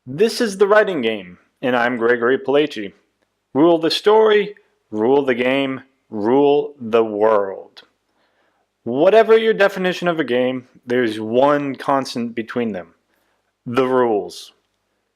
This is The Writing Game, and I'm Gregory Palaci. Rule the story, rule the game, rule the world. Whatever your definition of a game, there's one constant between them: the rules.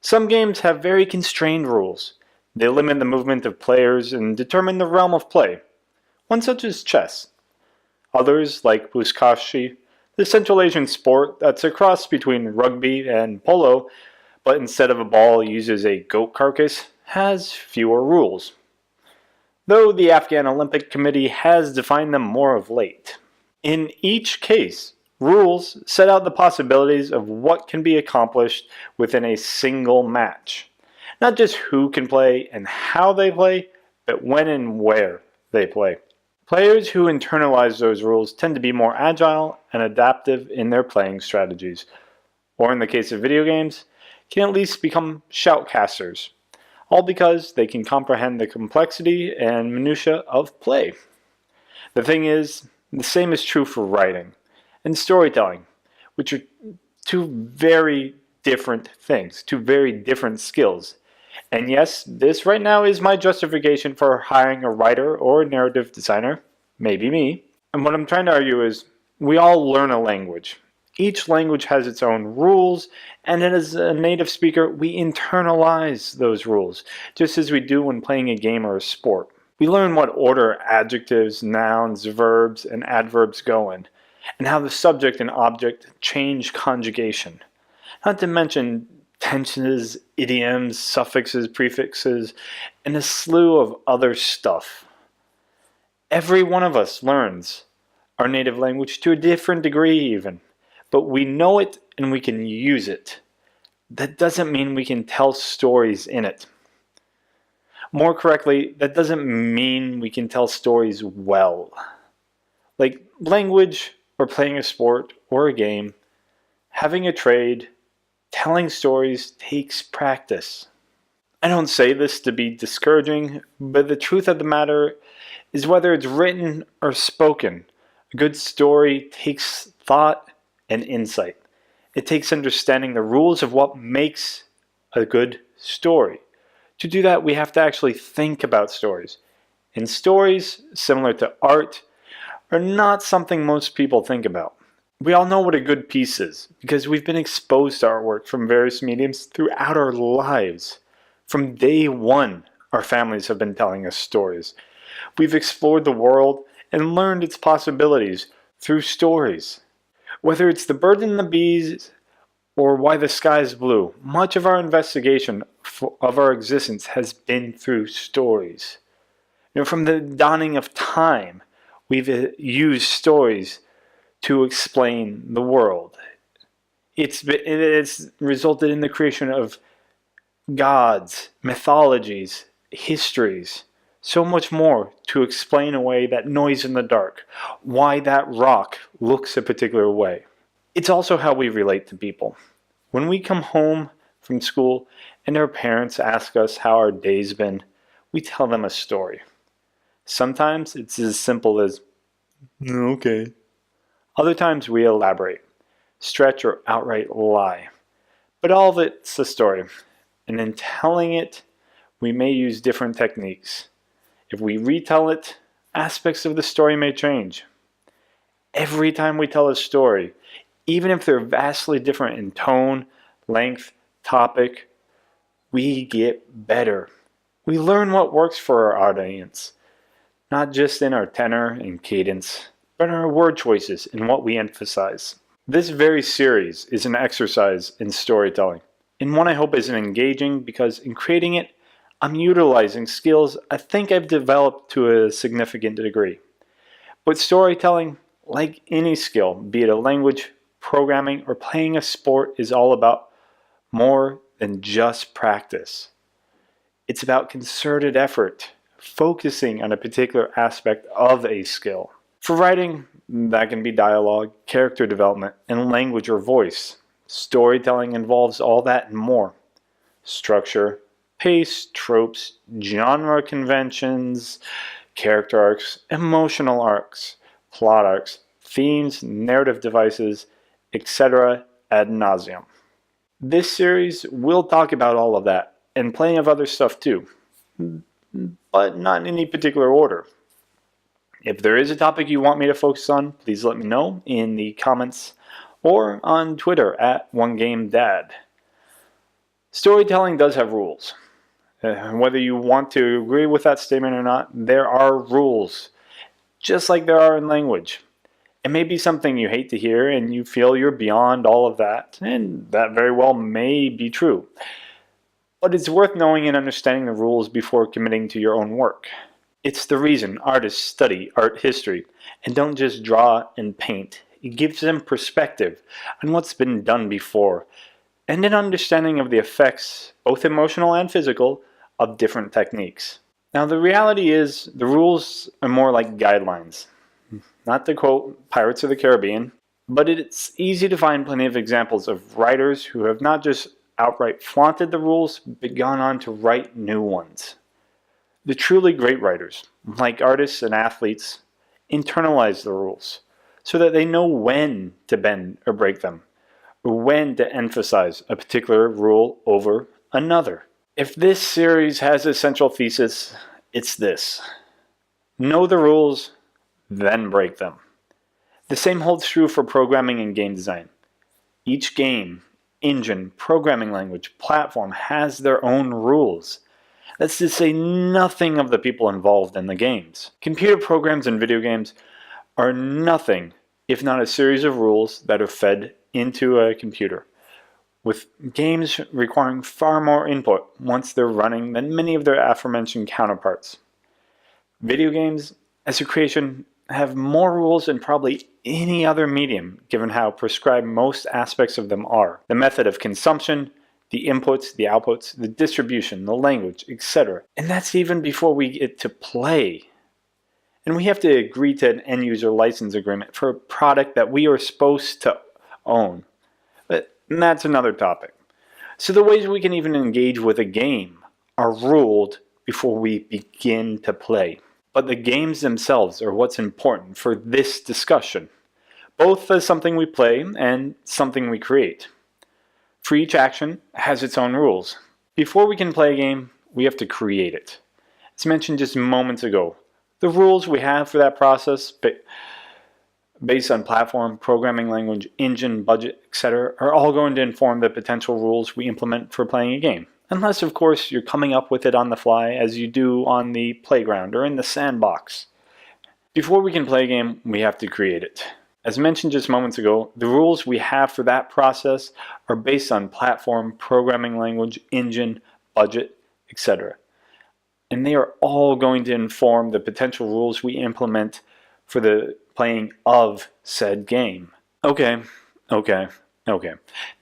Some games have very constrained rules. They limit the movement of players and determine the realm of play. One such is chess. Others, like Buzkashi, the Central Asian sport that's a cross between rugby and polo, but instead of a ball uses a goat carcass, has fewer rules. Though the Afghan Olympic Committee has defined them more of late. In each case, rules set out the possibilities of what can be accomplished within a single match. Not just who can play and how they play, but when and where they play. Players who internalize those rules tend to be more agile and adaptive in their playing strategies, or in the case of video games, can at least become shoutcasters, all because they can comprehend the complexity and minutiae of play. The thing is, the same is true for writing and storytelling, which are two very different things, two very different skills. And yes, this right now is my justification for hiring a writer or a narrative designer, maybe me. And what I'm trying to argue is, we all learn a language. Each language has its own rules, and as a native speaker, we internalize those rules, just as we do when playing a game or a sport. We learn what order adjectives, nouns, verbs, and adverbs go in, and how the subject and object change conjugation. Not to mention tenses, idioms, suffixes, prefixes, and a slew of other stuff. Every one of us learns our native language to a different degree even, but we know it and we can use it. That doesn't mean we can tell stories in it. More correctly, that doesn't mean we can tell stories well. Like language, or playing a sport, or a game, having a trade, telling stories takes practice. I don't say this to be discouraging, but the truth of the matter is, whether it's written or spoken, a good story takes thought and insight. It takes understanding the rules of what makes a good story. To do that, we have to actually think about stories. And stories, similar to art, are not something most people think about. We all know what a good piece is, because we've been exposed to artwork from various mediums throughout our lives. From day one, our families have been telling us stories. We've explored the world and learned its possibilities through stories. Whether it's The Bird and the Bees or Why the Sky is Blue, much of our investigation of our existence has been through stories. From the dawning of time, we've used stories to explain the world. It's resulted in the creation of gods, mythologies, histories, so much more to explain away that noise in the dark, why that rock looks a particular way. It's also how we relate to people. When we come home from school and our parents ask us how our day's been, we tell them a story. Sometimes it's as simple as, okay. Other times we elaborate, stretch, or outright lie. But all of it's a story, and in telling it, we may use different techniques. If we retell it, aspects of the story may change. Every time we tell a story, even if they're vastly different in tone, length, topic, we get better. We learn what works for our audience, not just in our tenor and cadence, but in our word choices and what we emphasize. This very series is an exercise in storytelling, and one I hope is engaging, because in creating it, I'm utilizing skills I think I've developed to a significant degree. But storytelling, like any skill, be it a language, programming, or playing a sport, is all about more than just practice. It's about concerted effort, focusing on a particular aspect of a skill. For writing, that can be dialogue, character development, and language or voice. Storytelling involves all that and more. Structure, pace, tropes, genre conventions, character arcs, emotional arcs, plot arcs, themes, narrative devices, etc. ad nauseum. This series will talk about all of that, and plenty of other stuff too, but not in any particular order. If there is a topic you want me to focus on, please let me know in the comments or on Twitter at OneGameDad. Storytelling does have rules. Whether you want to agree with that statement or not, there are rules, just like there are in language. It may be something you hate to hear and you feel you're beyond all of that, and that very well may be true. But it's worth knowing and understanding the rules before committing to your own work. It's the reason artists study art history and don't just draw and paint. It gives them perspective on what's been done before and an understanding of the effects, both emotional and physical, of different techniques. Now the reality is the rules are more like guidelines. Not to quote Pirates of the Caribbean, but it's easy to find plenty of examples of writers who have not just outright flaunted the rules, but gone on to write new ones. The truly great writers, like artists and athletes, internalize the rules so that they know when to bend or break them, or when to emphasize a particular rule over another. If this series has a central thesis, it's this: know the rules, then break them. The same holds true for programming and game design. Each game, engine, programming language, platform has their own rules. That's to say nothing of the people involved in the games. Computer programs and video games are nothing if not a series of rules that are fed into a computer, with games requiring far more input once they're running than many of their aforementioned counterparts. Video games, as a creation, have more rules than probably any other medium, given how prescribed most aspects of them are. The method of consumption, the inputs, the outputs, the distribution, the language, etc. And that's even before we get to play. And we have to agree to an end-user license agreement for a product that we are supposed to own. But that's another topic. So the ways we can even engage with a game are ruled before we begin to play. But the games themselves are what's important for this discussion, both as something we play and something we create. For each action has its own rules. Before we can play a game, we have to create it. As mentioned just moments ago, the rules we have for that process, based on platform, programming language, engine, budget, etc., are all going to inform the potential rules we implement for playing a game. Unless, of course, you're coming up with it on the fly as you do on the playground or in the sandbox. Before we can play a game, we have to create it. As mentioned just moments ago, the rules we have for that process are based on platform, programming language, engine, budget, etc. And they are all going to inform the potential rules we implement for the playing of said game. Okay.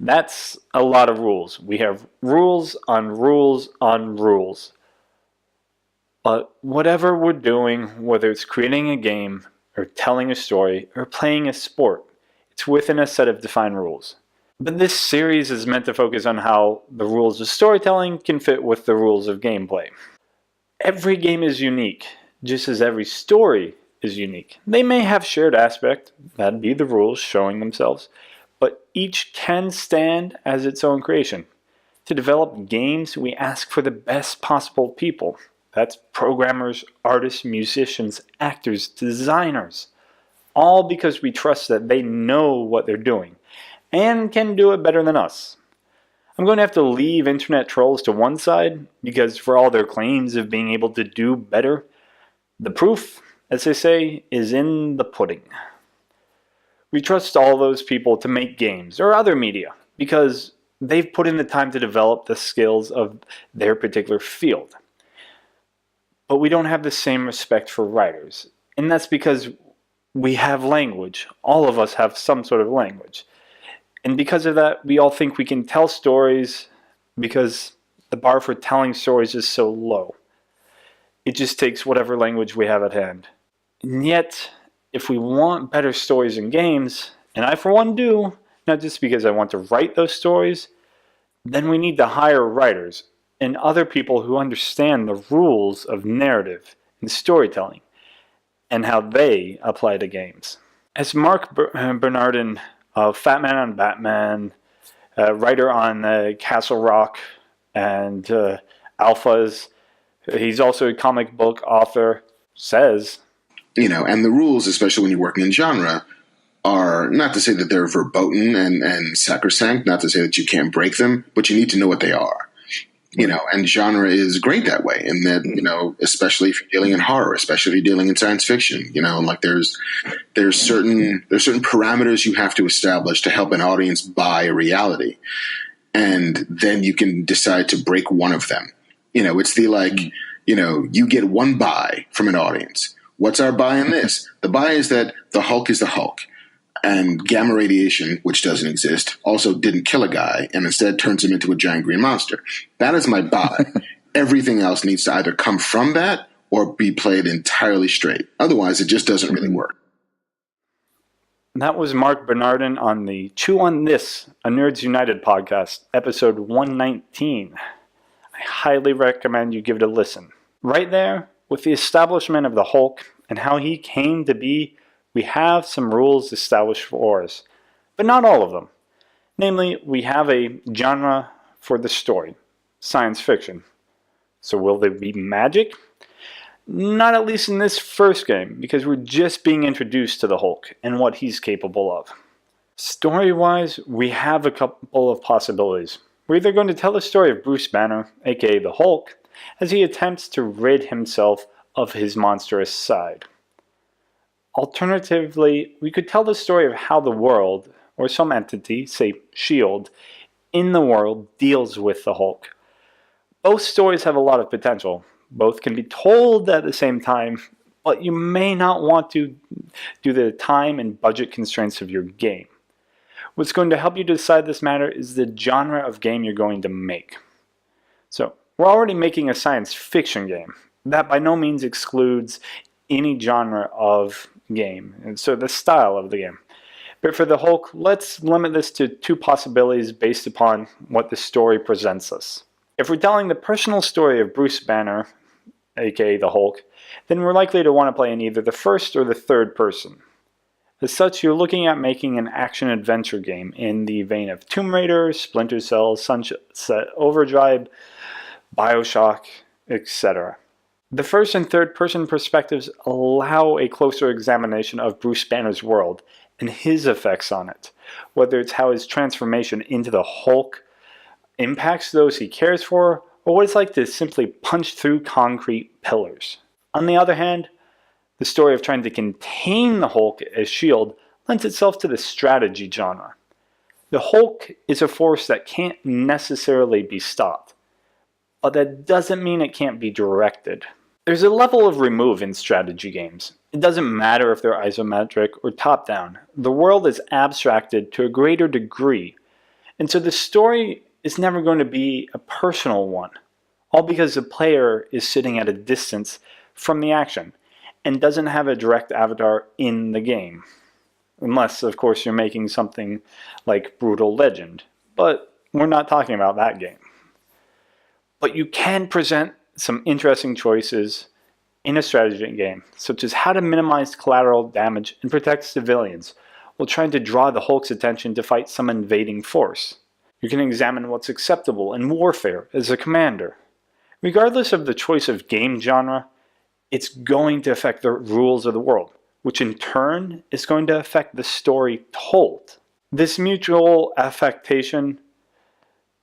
That's a lot of rules. We have rules on rules on rules. But whatever we're doing, whether it's creating a game, or telling a story, or playing a sport, it's within a set of defined rules. But this series is meant to focus on how the rules of storytelling can fit with the rules of gameplay. Every game is unique, just as every story is unique. They may have shared aspect, that'd be the rules showing themselves, but each can stand as its own creation. To develop games, we ask for the best possible people. That's programmers, artists, musicians, actors, designers. All because we trust that they know what they're doing and can do it better than us. I'm going to have to leave internet trolls to one side because for all their claims of being able to do better, the proof, as they say, is in the pudding. We trust all those people to make games or other media because they've put in the time to develop the skills of their particular field. But we don't have the same respect for writers. And that's because we have language. All of us have some sort of language. And because of that, we all think we can tell stories because the bar for telling stories is so low. It just takes whatever language we have at hand. And yet, if we want better stories in games, and I for one do, not just because I want to write those stories, then we need to hire writers and other people who understand the rules of narrative and storytelling and how they apply to games. As Mark Bernardin of Fat Man on Batman, a writer on Castle Rock and Alphas. He's also a comic book author, says. And the rules, especially when you're working in genre, are not to say that they're verboten and sacrosanct, not to say that you can't break them, but you need to know what they are. And genre is great that way. And that, especially if you're dealing in horror, especially if you're dealing in science fiction, like there's certain parameters you have to establish to help an audience buy a reality. And then you can decide to break one of them. It's the you get one buy from an audience. What's our buy in this? The buy is that the Hulk is the Hulk. And gamma radiation, which doesn't exist, also didn't kill a guy and instead turns him into a giant green monster. That is my buy. Everything else needs to either come from that or be played entirely straight. Otherwise, it just doesn't really work. That was Mark Bernardin on the Chew on This, a Nerds United podcast, episode 119. I highly recommend you give it a listen. Right there, with the establishment of the Hulk and how he came to be, we have some rules established for us, but not all of them. Namely, we have a genre for the story, science fiction. So will there be magic? Not at least in this first game, because we're just being introduced to the Hulk and what he's capable of. Story-wise, we have a couple of possibilities. We're either going to tell the story of Bruce Banner, aka the Hulk, as he attempts to rid himself of his monstrous side. Alternatively, we could tell the story of how the world, or some entity, say S.H.I.E.L.D., in the world deals with the Hulk. Both stories have a lot of potential. Both can be told at the same time, but you may not want to due to the time and budget constraints of your game. What's going to help you decide this matter is the genre of game you're going to make. So, we're already making a science fiction game. That by no means excludes any genre of game, and so the style of the game. But for the Hulk, let's limit this to two possibilities based upon what the story presents us. If we're telling the personal story of Bruce Banner, aka the Hulk, then we're likely to want to play in either the first or the third person. As such, you're looking at making an action-adventure game in the vein of Tomb Raider, Splinter Cell, Sunset Overdrive, Bioshock, etc. The first and third person perspectives allow a closer examination of Bruce Banner's world and his effects on it, whether it's how his transformation into the Hulk impacts those he cares for, or what it's like to simply punch through concrete pillars. On the other hand, the story of trying to contain the Hulk as S.H.I.E.L.D. lends itself to the strategy genre. The Hulk is a force that can't necessarily be stopped, but that doesn't mean it can't be directed. There's a level of remove in strategy games. It doesn't matter if they're isometric or top-down. The world is abstracted to a greater degree, and so the story is never going to be a personal one, all because the player is sitting at a distance from the action and doesn't have a direct avatar in the game. Unless, of course, you're making something like Brutal Legend, but we're not talking about that game. But you can present some interesting choices in a strategy game, such as how to minimize collateral damage and protect civilians, while trying to draw the Hulk's attention to fight some invading force. You can examine what's acceptable in warfare as a commander. Regardless of the choice of game genre, it's going to affect the rules of the world, which in turn is going to affect the story told. This mutual affectation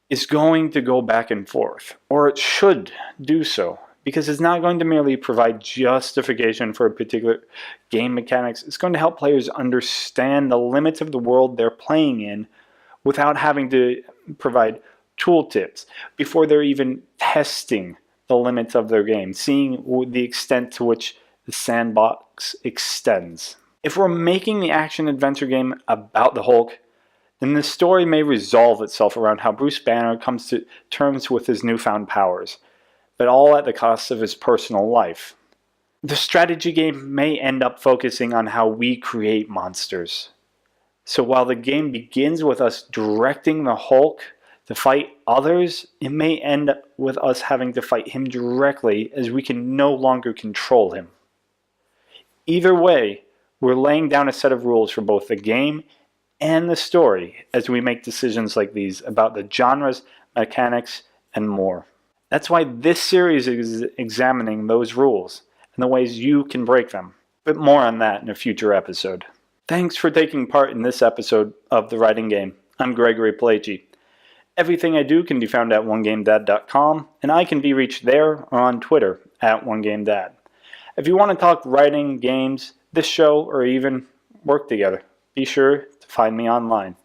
is going to go back and forth, or it should do so, because it's not going to merely provide justification for a particular game mechanics. It's going to help players understand the limits of the world they're playing in without having to provide tooltips before they're even testing the limits of their game, seeing the extent to which the sandbox extends. If we're making the action-adventure game about the Hulk, then the story may resolve itself around how Bruce Banner comes to terms with his newfound powers, but all at the cost of his personal life. The strategy game may end up focusing on how we create monsters. So while the game begins with us directing the Hulk to fight others, it may end up with us having to fight him directly as we can no longer control him. Either way, we're laying down a set of rules for both the game and the story as we make decisions like these about the genres, mechanics, and more. That's why this series is examining those rules and the ways you can break them. But more on that in a future episode. Thanks for taking part in this episode of The Writing Game. I'm Gregory Palachi. Everything I do can be found at onegamedad.com, and I can be reached there or on Twitter at onegamedad. If you want to talk writing, games, this show, or even work together, be sure to find me online.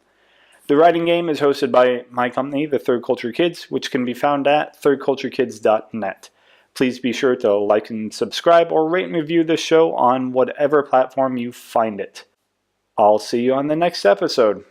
The Writing Game is hosted by my company, The Third Culture Kids, which can be found at thirdculturekids.net. Please be sure to like and subscribe or rate and review this show on whatever platform you find it. I'll see you on the next episode.